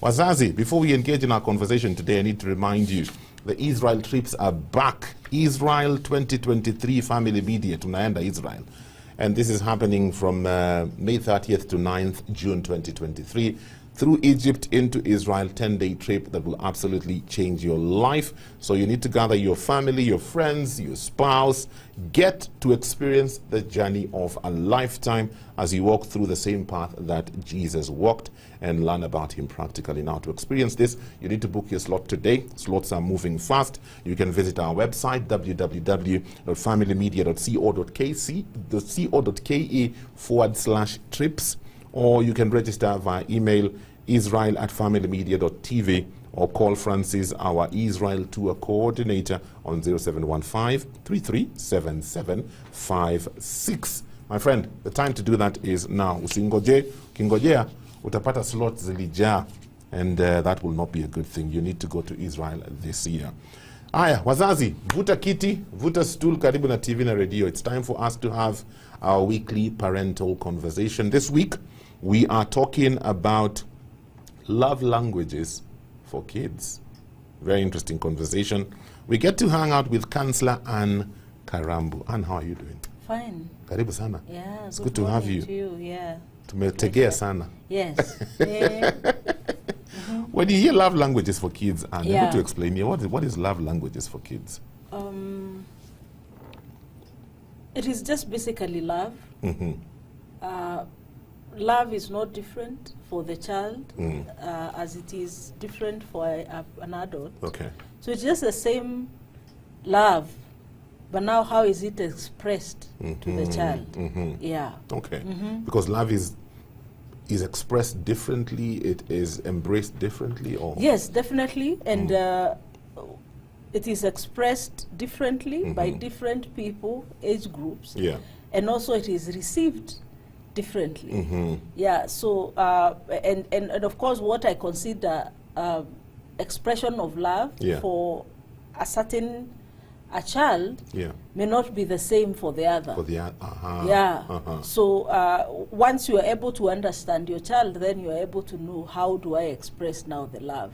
Wazazi, before we engage in our conversation today, I need to remind you, the Israel trips are back. Israel 2023 Family Media, tunaenda Israel. And this is happening from May 30th to 9th June 2023. Through Egypt into Israel, 10-day trip that will absolutely change your life. So you need to gather your family, your friends, your spouse, get to experience the journey of a lifetime as you walk through the same path that Jesus walked and learn about him practically. Now, to experience this, you need to book your slot today. Slots are moving fast. You can visit our website, www.familymedia.co.ke/trips, or you can register via email israel@familymedia.tv, or call Francis, our Israel tour coordinator, on 0715-337756. My friend, the time to do that is now. Ukingojea, utapata slots zilijaa, and that will not be a good thing. You need to go to Israel this year. Aya, wazazi, vuta kiti, vuta stool karibu na TV na radio. It's time for us to have our weekly parental conversation. This week, we are talking about love languages for kids. Very interesting conversation. We get to hang out with Counselor Anne Karambu. Anne, how are you doing? Fine. Karibu sana. Yeah, it's good to have you. Yeah. Tumetegea sana. Yes. When you hear love languages for kids, Anne, you need to explain here, what is love languages for kids? It is just basically love. Love is not different for the child as it is different for an adult. Okay. So it's just the same love, but now how is it expressed to the child? Yeah. Okay. Because love is expressed differently, it is embraced differently, or? Yes, definitely. And it is expressed differently by different people, age groups. Yeah. And also it is received differently. Yeah, so, and of course what I consider expression of love for a certain child may not be the same for the other. So once you are able to understand your child, then you are able to know, how do I express now the love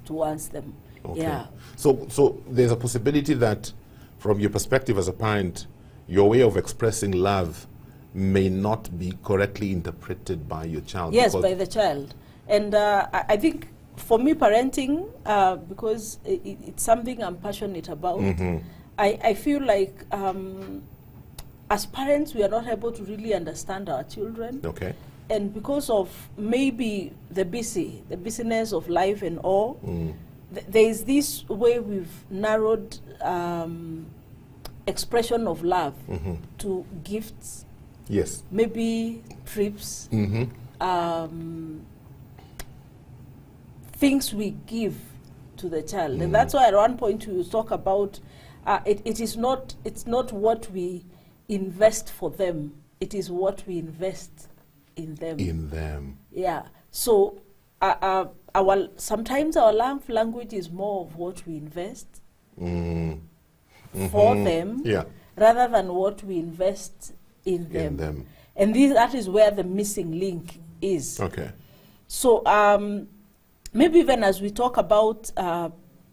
towards them. Yeah. So there's a possibility that from your perspective as a parent, your way of expressing love may not be correctly interpreted by your child. Yes, by the child. And I think for me, parenting, because it's something I'm passionate about, I feel like as parents, we are not able to really understand our children. Okay. And because of maybe the busyness of life and all, there is this way we've narrowed expression of love to gifts. Yes. Maybe trips, things we give to the child. And that's why at one point you talk about it's not what we invest for them, it is what we invest in them. Yeah. So sometimes our love language is more of what we invest for them rather than what we invest in them. And that is where the missing link is. Okay. So maybe even as we talk about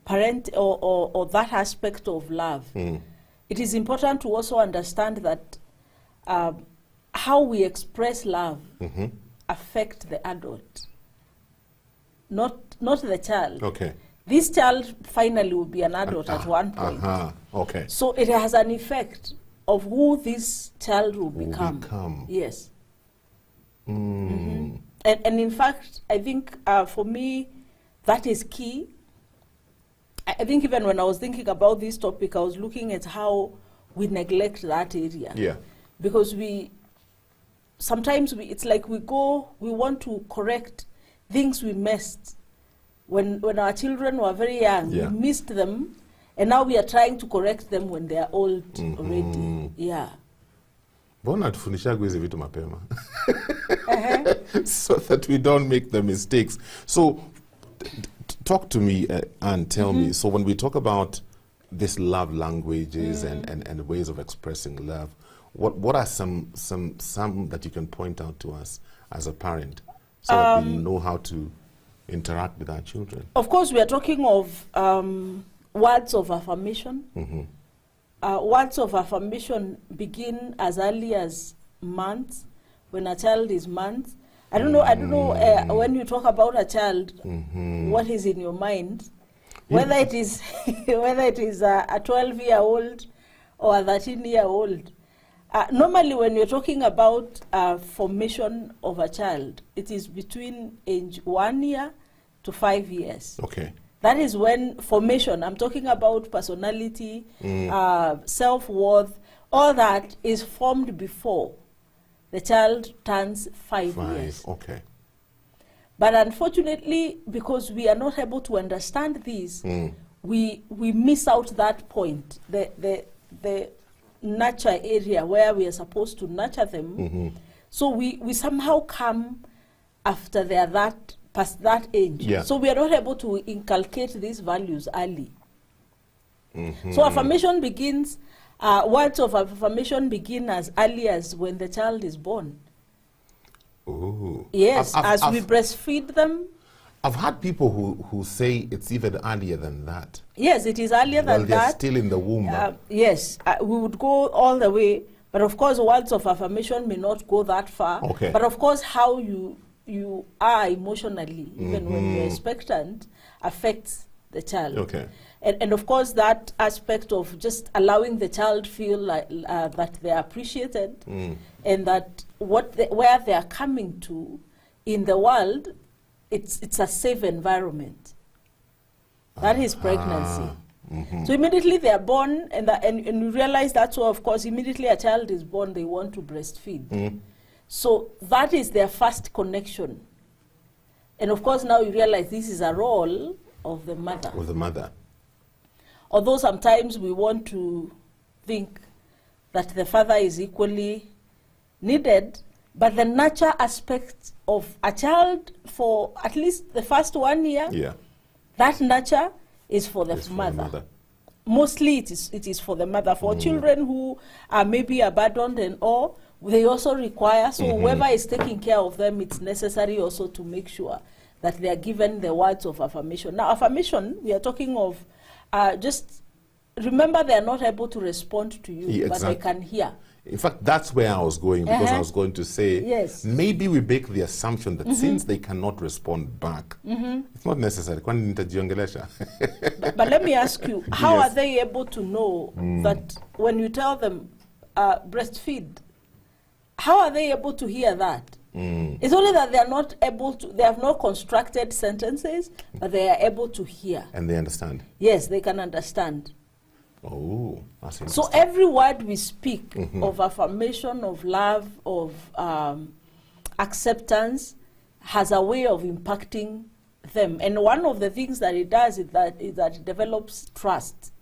parent or that aspect of love, it is important to also understand that how we express love affect the adult, not the child. Okay. This child finally will be an adult at one point. Okay. So it has an effect of who this child will become. Yes. And in fact, I think for me, that is key. I think even when I was thinking about this topic, I was looking at how we neglect that area. Yeah. Because sometimes it's like we want to correct things we missed when our children were very young. We missed them, and now we are trying to correct them when they are old already. Yeah. Mbona tufundishagu hizi vitu mapema? So that we don't make the mistakes. So talk to me and tell me, so when we talk about this love languages and ways of expressing love, what are some that you can point out to us as a parent so that we know how to interact with our children? Of course, we are talking of words of affirmation. Words of affirmation begin as early as months, when a child is months. I don't know when you talk about a child, what is in your mind, whether it is whether it is a 12-year-old or a 13-year-old. Normally, when you're talking about formation of a child, it is between age 1 year to 5 years. Okay. That is when formation, I'm talking about personality, self-worth, all that is formed before the child turns 5 years. Okay. But unfortunately, because we are not able to understand this, we miss out that point, the nurture area where we are supposed to nurture them. So we somehow come after they are past that age. Yeah. So we are not able to inculcate these values early. So affirmation begins, words of affirmation begin as early as when the child is born. Ooh. Yes, as we breastfeed them. I've had people who say it's even earlier than that. Yes, it is earlier than that. They're still in the womb. Yes, we would go all the way, but of course words of affirmation may not go that far. Okay. But of course how you are emotionally, even when you're expectant, affects the child. Okay. And of course that aspect of just allowing the child feel like that they are appreciated and that where they are coming to in the world, it's a safe environment. That is pregnancy. So immediately they are born, and you realize that's why, of course, immediately a child is born, they want to breastfeed. So that is their first connection. And of course now you realize this is a role of the mother. Of the mother. Although sometimes we want to think that the father is equally needed, but the nurture aspect of a child for at least the first 1 year, that nurture is for the mother. Mostly it is for the mother. For children who are maybe abandoned and all, they also require, so whoever is taking care of them, it's necessary also to make sure that they are given the words of affirmation. Now, affirmation, we are talking of just remember they are not able to respond to you, but they can hear. In fact, that's where I was going, because I was going to say, maybe we make the assumption that since they cannot respond back, it's not necessary. But let me ask you, how are they able to know that when you tell them breastfeed, how are they able to hear that? It's only that they are not able to, they have not constructed sentences, but they are able to hear. And they understand? Yes, they can understand. Oh, that's interesting. So every word we speak of affirmation, of love, of acceptance, has a way of impacting them. And one of the things that it does is that it develops trust.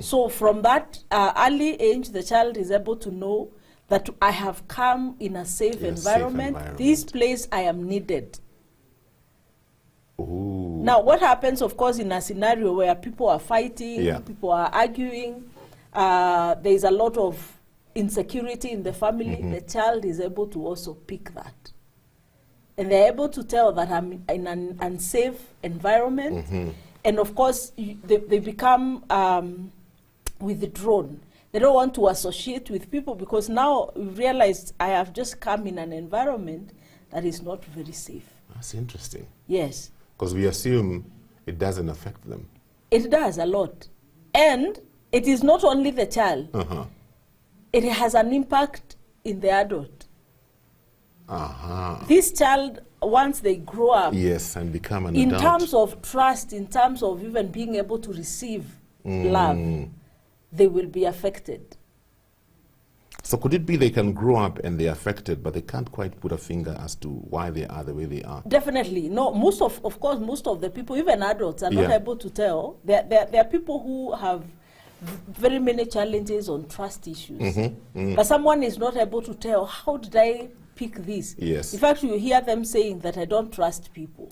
So from that early age, the child is able to know that I have come in a safe environment. This place I am needed. Ooh. Now, what happens, of course, in a scenario where people are fighting, people are arguing, there is a lot of insecurity in the family, the child is able to also pick that. And they're able to tell that I'm in an unsafe environment. And of course, they become withdrawn. They don't want to associate with people because now we've realized I have just come in an environment that is not very safe. That's interesting. Yes. Because we assume it doesn't affect them. It does a lot. And it is not only the child. It has an impact in the adult. This child, once they grow up, and become an in adult, terms of trust, in terms of even being able to receive love, they will be affected. So could it be they can grow up and they're affected, but they can't quite put a finger as to why they are the way they are? Definitely. No, most of the people, even adults, are not able to tell. There are people who have very many challenges on trust issues. But someone is not able to tell, how did I pick this? In fact, you hear them saying that I don't trust people.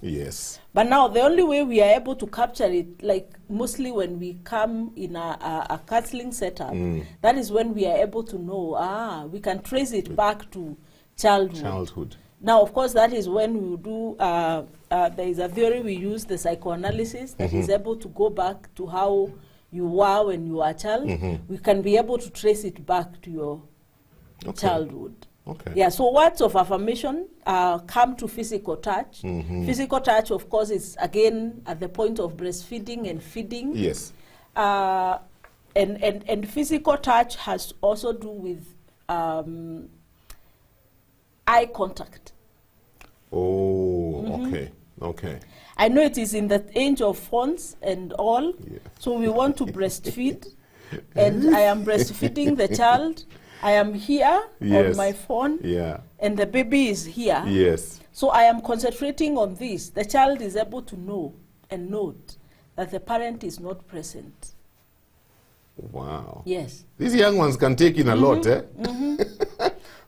But now the only way we are able to capture it, like mostly when we come in a counseling setup, that is when we are able to know, we can trace it back to childhood. Now, of course, that is when we do, there is a theory we use, the psychoanalysis, that is able to go back to how you were when you were a child. We can be able to trace it back to your childhood. Okay. Yeah, so words of affirmation come to physical touch. Physical touch, of course, is again at the point of breastfeeding and feeding. Yes. And physical touch has also do with eye contact. Oh, okay, okay. I know it is in the age of phones and all, Yeah. so we want to breastfeed, and I am breastfeeding the child. I am here on my phone, and the baby is here. Yes. So I am concentrating on this. The child is able to know and note that the parent is not present. Wow. Yes. These young ones can take in a lot, eh?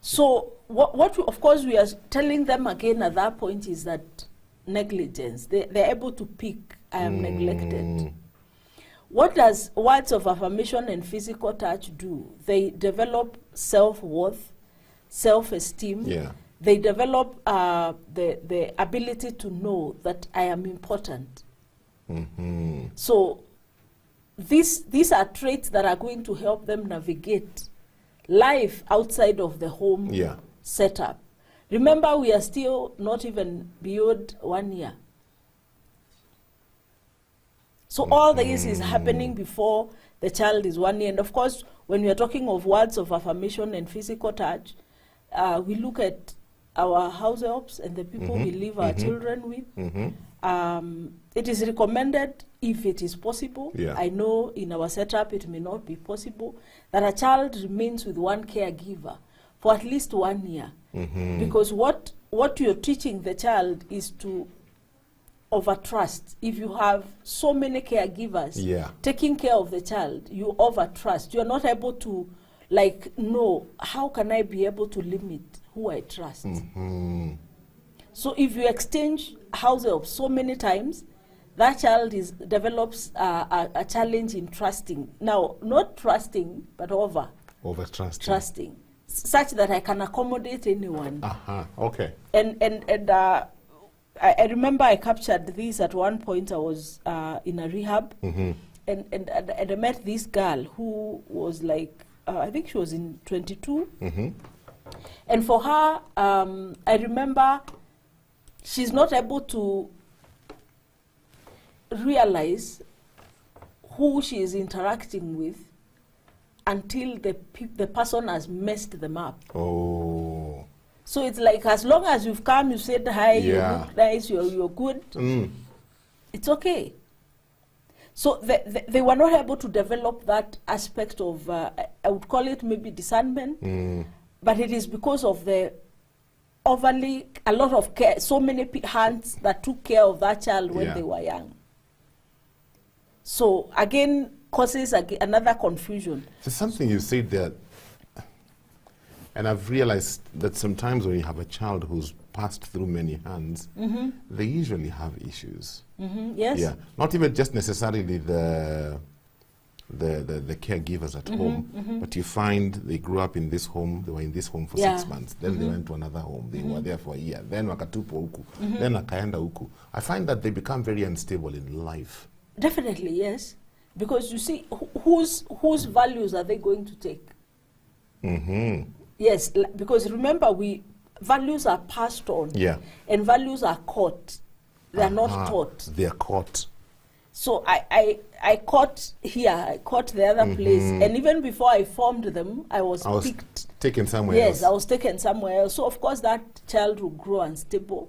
So what we, of course we are telling them again at that point is that negligence. They're able to pick, I am neglected. What does words of affirmation and physical touch do? They develop self-worth, self-esteem. Yeah. They develop the ability to know that I am important. So these are traits that are going to help them navigate life outside of the home setup. Remember, we are still not even beyond 1 year. So all this is happening before the child is 1 year. And of course, when we are talking of words of affirmation and physical touch, we look at our house helps and the people we leave our children with. It is recommended, if it is possible, I know in our setup it may not be possible, that a child remains with one caregiver for at least 1 year. Because what you're teaching the child is to overtrust. If you have so many caregivers taking care of the child, you overtrust. You're not able to, like, know, how can I be able to limit who I trust? So if you exchange house help so many times, that child develops a challenge in trusting. Now, not trusting, but over-trusting. Trusting, such that I can accommodate anyone. Okay. And I remember I captured this at one point. I was in a rehab, and I met this girl who was like, I think she was in 22. And for her, I remember she's not able to realize who she is interacting with until the person has messed them up. Oh. So it's like, as long as you've come, you said hi, you look nice, you're good, it's okay. So they were not able to develop that aspect of, I would call it maybe discernment, but it is because of the overly, a lot of care, so many hands that took care of that child when they were young. So again, causes another confusion. There's something you said there, and I've realized that sometimes when you have a child who's passed through many hands, they usually have issues. Yes. Yeah. Not even just necessarily the caregivers at home, but you find they grew up in this home, they were in this home for 6 months, then they went to another home, they were there for a year, then wakatupo huku, then akaenda huku. I find that they become very unstable in life. Definitely, yes. Because you see, whose values are they going to take? Yes, because remember, values are passed on, and values are caught. They are not taught. They are caught. So I caught here, I caught the other place, and even before I formed them, I was picked. Taken somewhere else. Yes, I was taken somewhere else. So of course that child will grow unstable,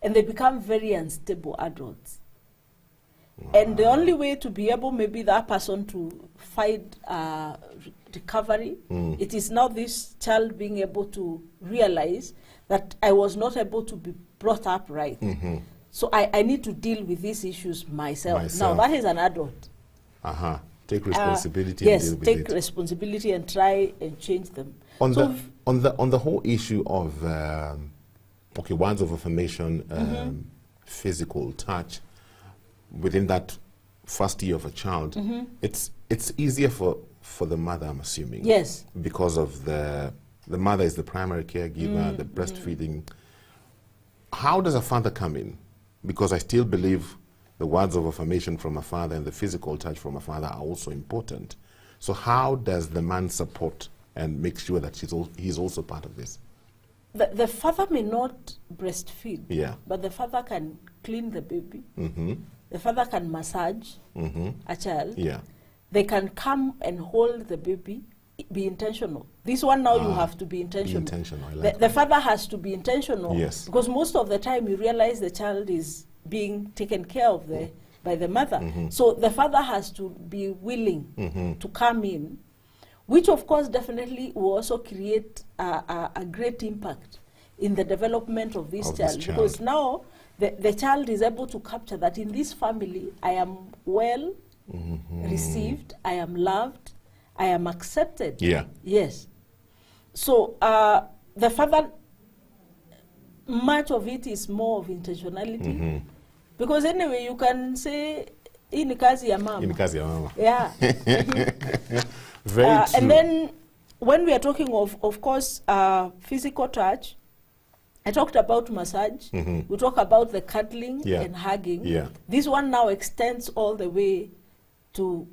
and they become very unstable adults. And the only way to be able, maybe that person to find recovery, it is now this child being able to realize that I was not able to be brought up right. So I need to deal with these issues myself. Now that is an adult. Take responsibility and deal with it. Yes, take responsibility and try and change them. On the whole issue of words of affirmation, physical touch, within that first year of a child, it's easier for the mother, I'm assuming. Yes. Because of the mother is the primary caregiver, the breastfeeding how does a father come in? Because I still believe the words of affirmation from a father and the physical touch from a father are also important. So how does the man support and make sure that he's also part of this? The father may not breastfeed, Yeah. but the father can clean the baby. Mm-hmm. The father can massage Mm-hmm. a child. Yeah. They can come and hold the baby, be intentional. This one now you have to be intentional. Be intentional. I like The that. father has to be intentional. Yes. Because most of the time you realize the child is being taken care of by the mother. Mm-hmm. So the father has to be willing Mm-hmm. to come in, which of course definitely will also create a great impact in the development of this child. Because now the child is able to capture that in this family I am well received, I am loved, I am accepted. Yeah. Yes. So the father, much of it is more of intentionality. Because anyway, you can say, hii ni kazi ya mama. In kazi ya mama. Yeah. Very true. And then when we are talking of course, physical touch, I talked about massage. We talk about the cuddling and hugging. Yeah. This one now extends all the way to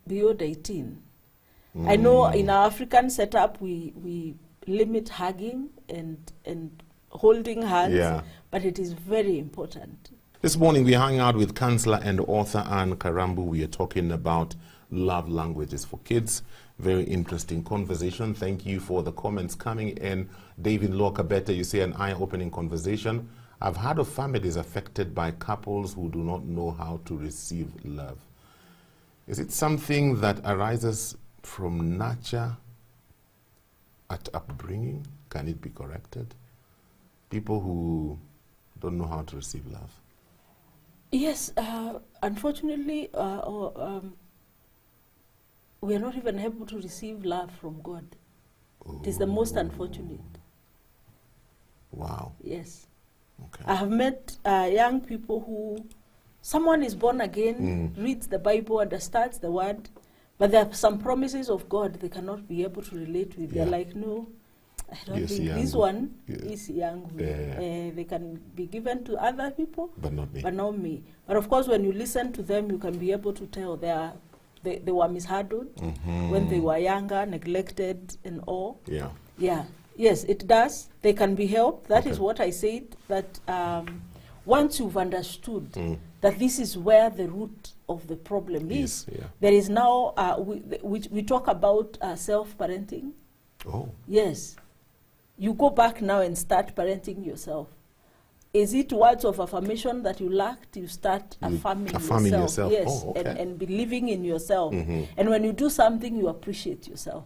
beyond 18. I know in our African setup, we limit hugging and holding hands, but it is very important. This morning we hang out with counselor and author Anne Karambu. We are talking about love languages for kids. Very interesting conversation. Thank you for the comments coming in. David Lokabeta, you say an eye-opening conversation. I've heard of families affected by couples who do not know how to receive love. Is it something that arises from nurture at upbringing? Can it be corrected? People who don't know how to receive love. Yes, unfortunately, we are not even able to receive love from God. It is the most unfortunate. Wow. Yes. Okay. I have met young people who, someone is born again, reads the Bible, understands the word, but there are some promises of God they cannot be able to relate with. They're like, no, I don't think this one is young. They can be given to other people, but not me. But not me. But of course, when you listen to them, you can be able to tell they were mishandled when they were younger, neglected and all. Yeah. Yeah. Yes, it does. They can be helped. That is what I said, that once you've understood that this is where the root of the problem is, there is now, we talk about self-parenting. Oh. Yes. You go back now and start parenting yourself. Is it words of affirmation that you lacked? You start affirming yourself. Yes, oh, okay. and believing in yourself. And when you do something, you appreciate yourself.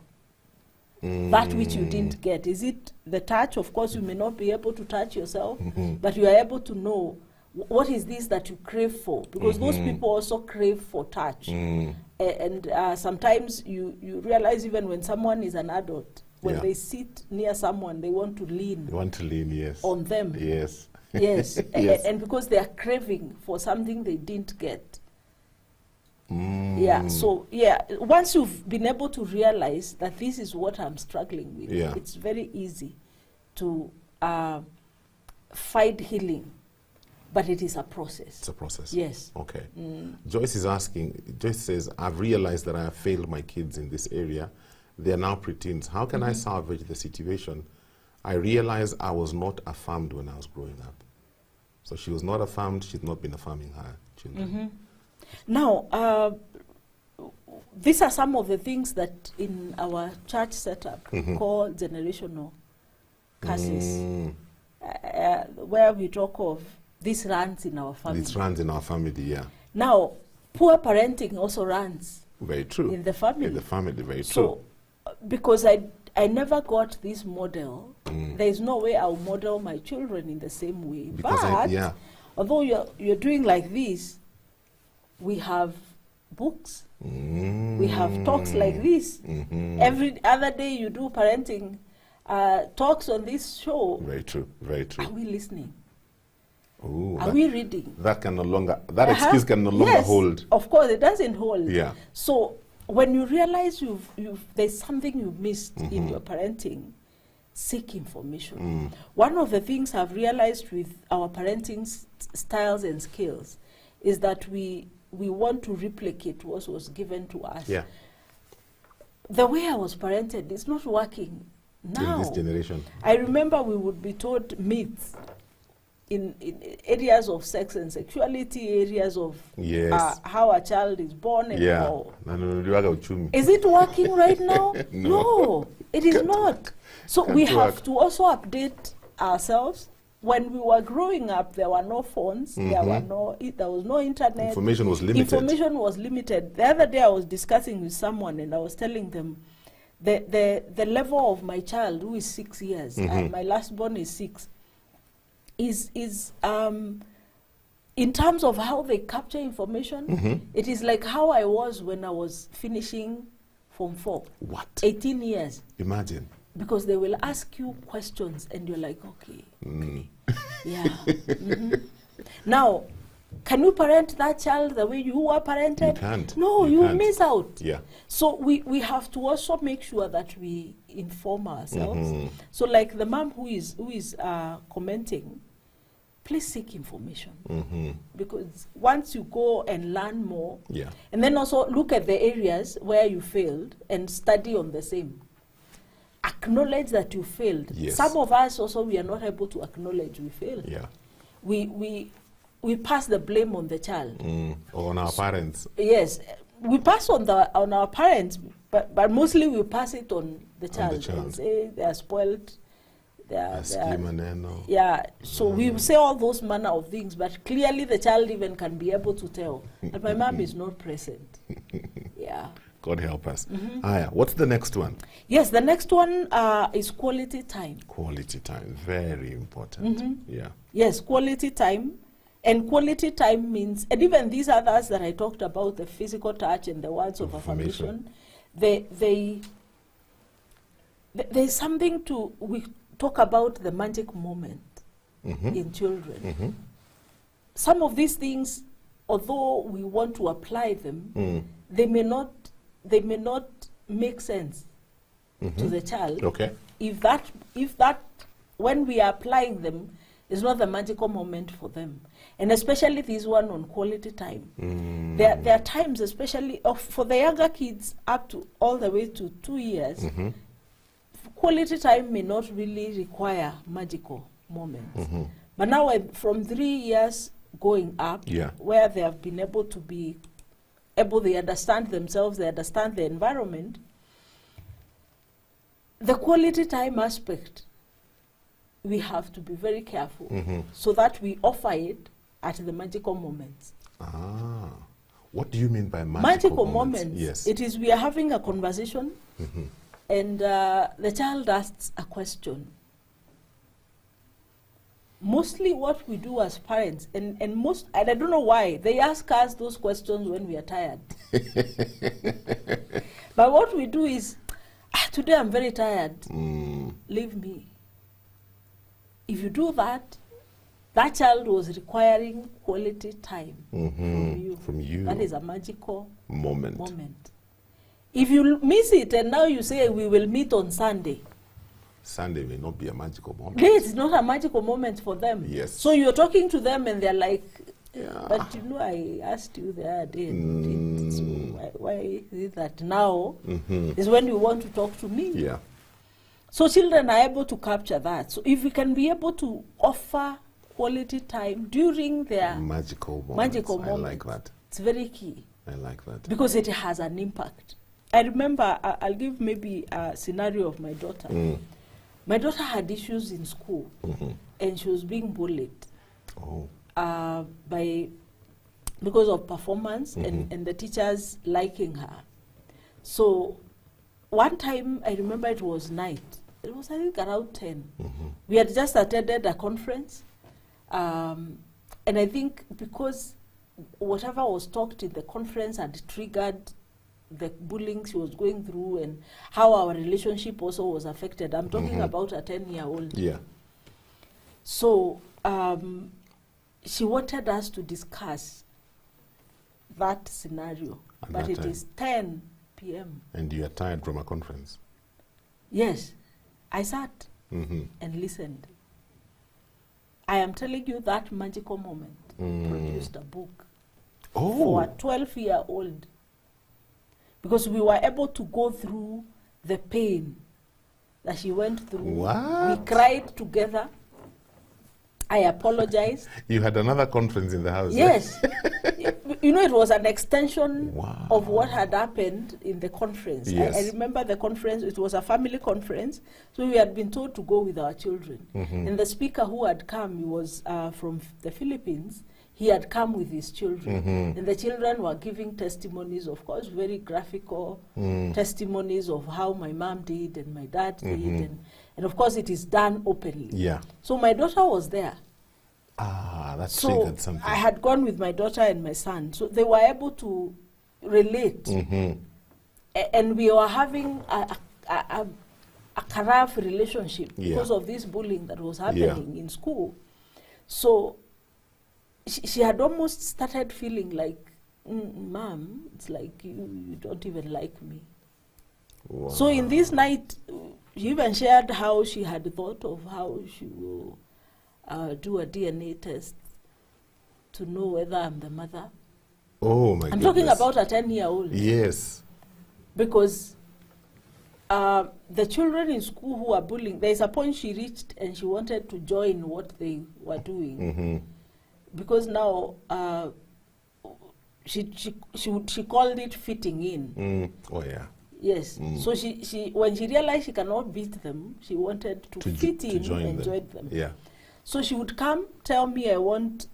That which you didn't get. Is it the touch? Of course, you may not be able to touch yourself, but you are able to know what is this that you crave for. Because those people also crave for touch. And sometimes you realize even when someone is an adult, when they sit near someone, they want to lean. They want to lean, yes. On them. Yes. Yes. Yes. And because they are craving for something they didn't get. Yeah, so once you've been able to realize that this is what I'm struggling with, it's very easy to find healing, but it is a process. It's a process. Yes. Okay. Joyce is asking, Joyce says, I've realized that I have failed my kids in this area. They are now preteens. How can I salvage the situation? I realized I was not affirmed when I was growing up. So she was not affirmed, she's not been affirming her children. Now, these are some of the things that in our church setup call generational curses, where we talk of this runs in our family. This runs in our family, yeah. Now, poor parenting also runs very true. In the family. In the family, very true. So, because I never got this model, there is no way I'll model my children in the same way. Because but although you're doing like this, we have books, we have talks like this. Every other day you do parenting talks on this show. Very true, very true. Are we listening? Ooh, are we reading? That can no longer, that excuse can no longer hold. Of course, it doesn't hold. Yeah. So when you realize there's something you missed in your parenting, seek information. One of the things I've realized with our parenting styles and skills is that we want to replicate what was given to us. Yeah. The way I was parented is not working now. In this generation. I remember we would be taught myths in areas of sex and sexuality, areas of Yes. how a child is born and Yeah. how. Is Is it working right now? No, it is not. So we Can't have work. to also update ourselves. When we were growing up, there were no phones, there was no internet. Information was limited. Information was limited. The other day I was discussing with someone and I was telling them the level of my child, who is 6 years, and my last born is 6, is in terms of how they capture information, it is like how I was when I was finishing Form 4. What? 18 years. Imagine. Because they will ask you questions and you're like, okay. Yeah. Now, can you parent that child the way you were parented? You can't. No, You you can't. miss out. Yeah. So we have to also make sure that we inform ourselves. So like the mom who is commenting, please seek information. Because once you go and learn more, Yeah. and then also look at the areas where you failed and study on the same. Acknowledge that you failed. Yes. Some of us also, we are not able to acknowledge we failed. Yeah. We pass the blame on the child. Or on our parents. Yes, we pass on our parents, but mostly we pass it on the child. child. And say they are spoiled. They are, Yeah. so we say all those manner of things, but clearly the child even can be able to tell that my mom is not present. Yeah. God help us. Aya, what's the next one? Yes, the next one is quality time. Quality time. Very important. Yeah. Yes, quality time. And quality time means, and even these others that I talked about, the physical touch and the words of affirmation, there's something we talk about the magic moment in children. Some of these things, although we want to apply them, they may not make sense to the child. Okay. If that when we are applying them is not the magical moment for them. And especially this one on quality time. There are times, especially for the younger kids up to all the way to 2 years, quality time may not really require magical moments. But now from 3 years going up, where they have been able to be they understand themselves, they understand the environment, the quality time aspect, we have to be very careful so that we offer it at the magical moments. What do you mean by magical moments? Yes. It is we are having a conversation and the child asks a question. Mostly what we do as parents, and I don't know why, they ask us those questions when we are tired. But what we do is, today I'm very tired, leave me. If you do that, that child was requiring quality time from you. That is a magical moment. If you miss it and now you say we will meet on Sunday, Sunday may not be a magical moment. It's not a magical moment for them. Yes. So you're talking to them and they're like, but you know, I asked you the other day, so why is it that now is when you want to talk to me? Yeah. So children are able to capture that. So if we can be able to offer quality time during their magical moments. I like that. It's very key. I like that. Because it has an impact. I remember, I'll give maybe a scenario of my daughter. My daughter had issues in school, and she was being bullied because of performance and the teachers liking her. So one time, I remember it was night. It was, I think, around 10. We had just attended a conference, and I think because whatever was talked in the conference had triggered the bullying she was going through and how our relationship also was affected. I'm talking about a 10-year-old. Yeah. So she wanted us to discuss that scenario, but it is 10 p.m. And you are tired from a conference? Yes. I sat. and listened. I am telling you, that magical moment produced a book for a 12-year-old, because we were able to go through the pain that she went through. What? We cried together. I apologized. You had another conference in the house. Yes. You know, it was an extension Wow. of what had happened in the conference. Yes. I remember the conference, it was a family conference, so we had been told to go with our children. And the speaker who had come, he was from the Philippines. He had come with his children. And the children were giving testimonies, of course, very graphical testimonies of how my mom did and my dad did. And of course, it is done openly. Yeah. So my daughter was there. Ah, that's So triggered something. I had gone with my daughter and my son. So they were able to relate. And we were having a carafe relationship because of this bullying that was happening in school. So she had almost started feeling like, Mom, it's like you don't even like me. Wow. So in this night, she even shared how she had thought of how she will do a DNA test to know whether I'm the mother. Oh my I'm goodness. talking about a 10-year-old. Yes. Because the children in school who are bullying, there's a point she reached and she wanted to join what they were doing. Because now she called it fitting in. Oh yeah. Yes. So she when she realized she cannot beat them, she wanted to fit in and join them. Yeah. So she would come tell me I want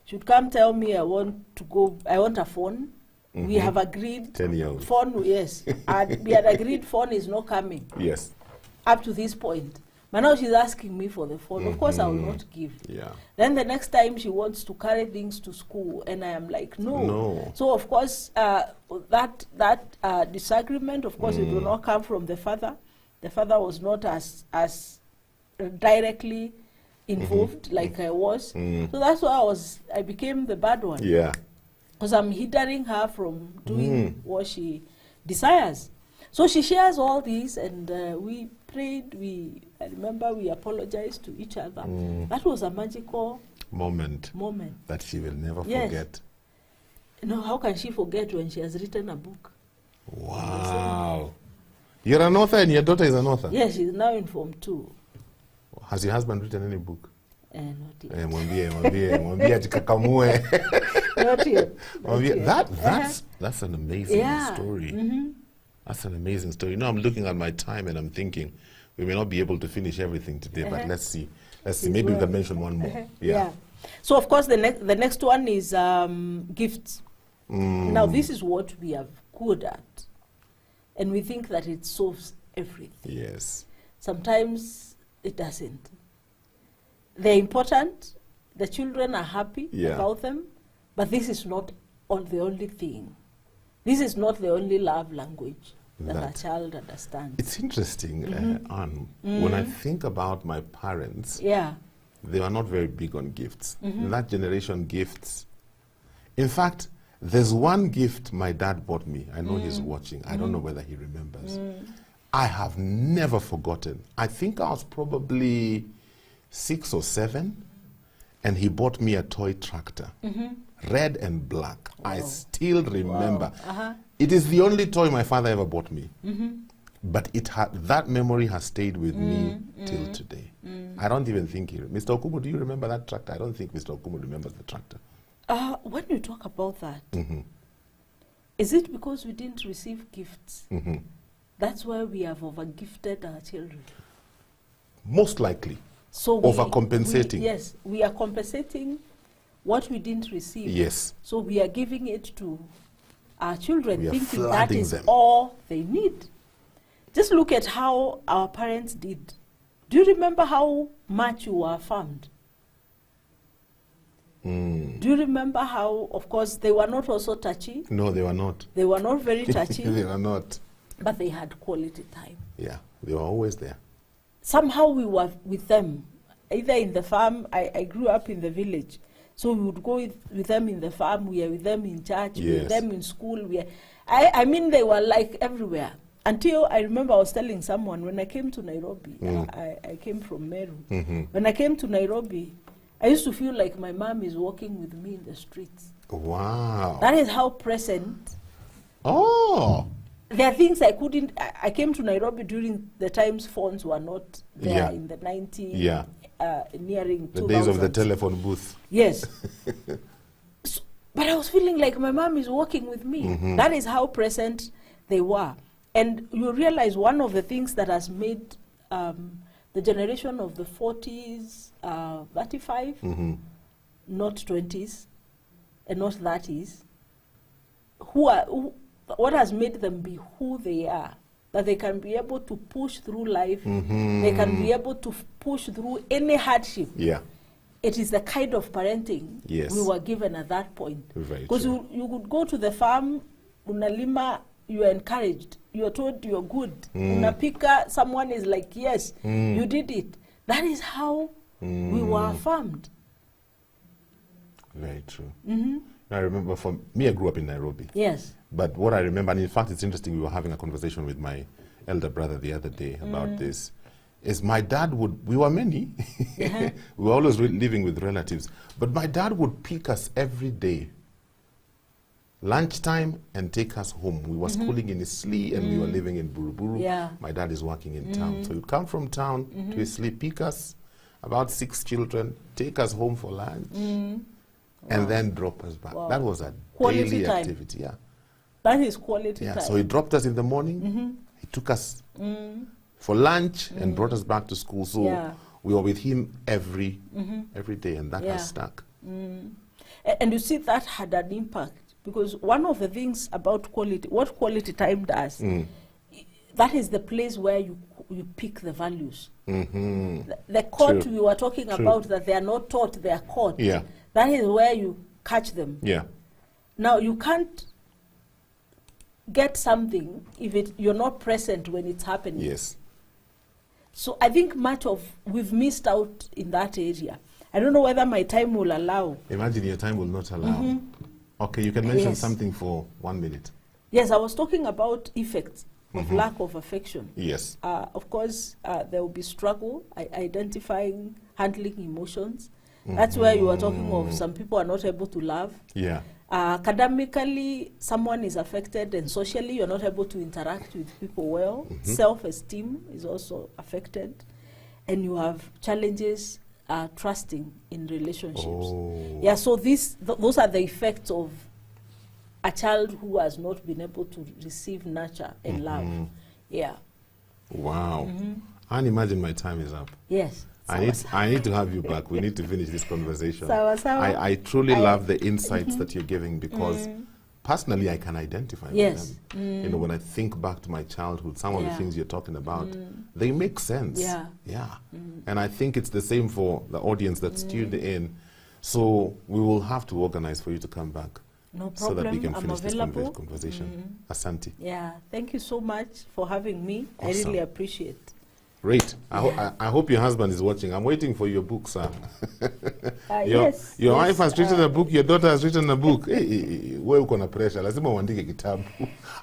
she would come tell me I want to go, I want a phone. We have agreed 10-year-old. phone, yes. We had agreed phone is not coming. Yes. Up to this point. But now she's asking me for the phone. Of course I will not give. Yeah. Then the next time she wants to carry things to school and I am like, no. So of course that disagreement, of course it will not come from the father. The father was not as directly involved like I was. So that's why I became the bad one. Yeah. Because I'm hindering her from doing what she desires. So she shares all these, and we prayed. I remember we apologized to each other. That was a magical moment that she will never forget. No, how can she forget when she has written a book? Wow. You're an author and your daughter is an author? Yes, she's now in Form 2. Has your husband written any book? Not yet. Mwambie ajikakamue. Not yet. That's an amazing story. That's an amazing story. You know, I'm looking at my time and I'm thinking we may not be able to finish everything today, but let's see. Maybe we can mention one more. Yeah. So of course the next one is gifts. Now this is what we are good at, and we think that it solves everything. Yes. Sometimes it doesn't. They're important. The children are happy about them, but this is not the only thing. This is not the only love language that a child understands. It's interesting, Anne. When I think about my parents, they were not very big on gifts. In that generation, gifts. In fact, there's one gift my dad bought me. I know he's watching. I don't know whether he remembers. I have never forgotten. I think I was probably 6 or 7, and he bought me a toy tractor. Red and black. Wow. I still remember. Wow. It is the only toy my father ever bought me. But that memory has stayed with me till today. I don't even think Mr. Okumu, do you remember that tractor? I don't think Mr. Okumu remembers the tractor. When you talk about that, is it because we didn't receive gifts? That's why we have over-gifted our children. Most likely. So overcompensating. Yes, we are compensating what we didn't receive. Yes. So we are giving it to our children, thinking that is them. all they need. Just look at how our parents did. Do you remember how much you were affirmed? Do you remember how, of course, they were not also touchy? No, they were not. They were not very touchy. They were not. But they had quality time. Yeah, they were always there. Somehow we were with them, either in the farm. I grew up in the village. So we would go with them in the farm, we are with them in church, we were with them in school. I mean, they were like everywhere. until I remember I was telling someone when I came to Nairobi, I came from Meru. When I came to Nairobi, I used to feel like my mom is walking with me in the streets. Wow. That is how present. Oh. There are things I couldn't. I came to Nairobi during the times phones were not there in the 90s, nearing the 2000s. days of the telephone booth. Yes. But I was feeling like my mom is walking with me. That is how present they were. And you realize one of the things that has made the generation of the 40s, 35, not 20s, and not 30s, what has made them be who they are, that they can be able to push through life, they can be able to push through any hardship. Yeah. It is the kind of parenting we were given at that point. Because you could go to the farm, unalima, you are encouraged. You are told you are good. Unapika, someone is like, yes, you did it. That is how we were affirmed. Very true. I remember, for me, I grew up in Nairobi. Yes. But what I remember, and in fact, it's interesting, we were having a conversation with my elder brother the other day about this, is my dad we were many, we were always living with relatives, but my dad would pick us every day, lunchtime, and take us home. We were schooling in Isli, and we were living in Buruburu. Yeah. My dad is working in town. So he'd come from town to Isli, pick us, about 6 children, take us home for lunch, and then drop us back. That was a Quality daily time. activity. Yeah. That is quality time. So he dropped us in the morning, he took us for lunch and brought us back to school. So we were with him every day, and that has stuck. And you see, that had an impact, because one of the things about quality, what quality time does, that is the place where you pick the values. The caught we were talking about, that they are not taught, they are caught. That is where you catch them. Now, you can't get something if you're not present when it's happening. Yes. So I think we've missed out in that area. I don't know whether my time will allow. Imagine your time will not allow. Okay, you can mention something for 1 minute. Yes, I was talking about effects of lack of affection. Yes. Of course, there will be struggle, identifying, handling emotions. That's where you are talking of some people are not able to love. Yeah. Academically, someone is affected, and socially, you're not able to interact with people well. Self-esteem is also affected, and you have challenges trusting in relationships. Yeah, so those are the effects of a child who has not been able to receive nurture and love. Yeah. Wow. And imagine my time is up. Yes. I need to have you back. We need to finish this conversation. I truly love the insights that you're giving, because personally I can identify with them. You know, when I think back to my childhood, some of the things you're talking about, they make sense. And I think it's the same for the audience that's tuned in. So we will have to organize for you to come back. No problem. So that we can I'm finish this available. conversation. Asante. Yeah, thank you so much for having me. Awesome. I really appreciate it. Great. I hope your husband is watching. I'm waiting for your book, sir. Your wife has written a book, your daughter has written a book. Wewe uko na pressure. Lazima uandike kitabu.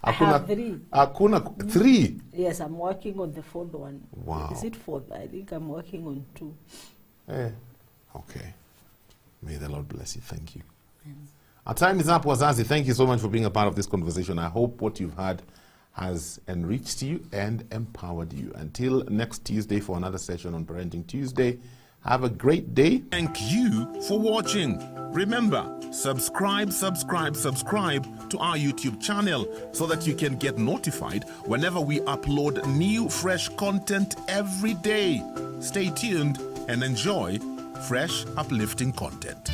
I have 3. Hakuna 3? Yes, I'm working on the 4th one. Wow. Is it 4th? I think I'm working on 2. Okay. May the Lord bless you. Thank you. Our time is up, Wazazi. Thank you so much for being a part of this conversation. I hope what you've heard has enriched you and empowered you. Until next Tuesday for another session on Parenting Tuesday, have a great day. Thank you for watching. Remember, subscribe to our YouTube channel so that you can get notified whenever we upload new fresh content every day. Stay tuned and enjoy fresh, uplifting content.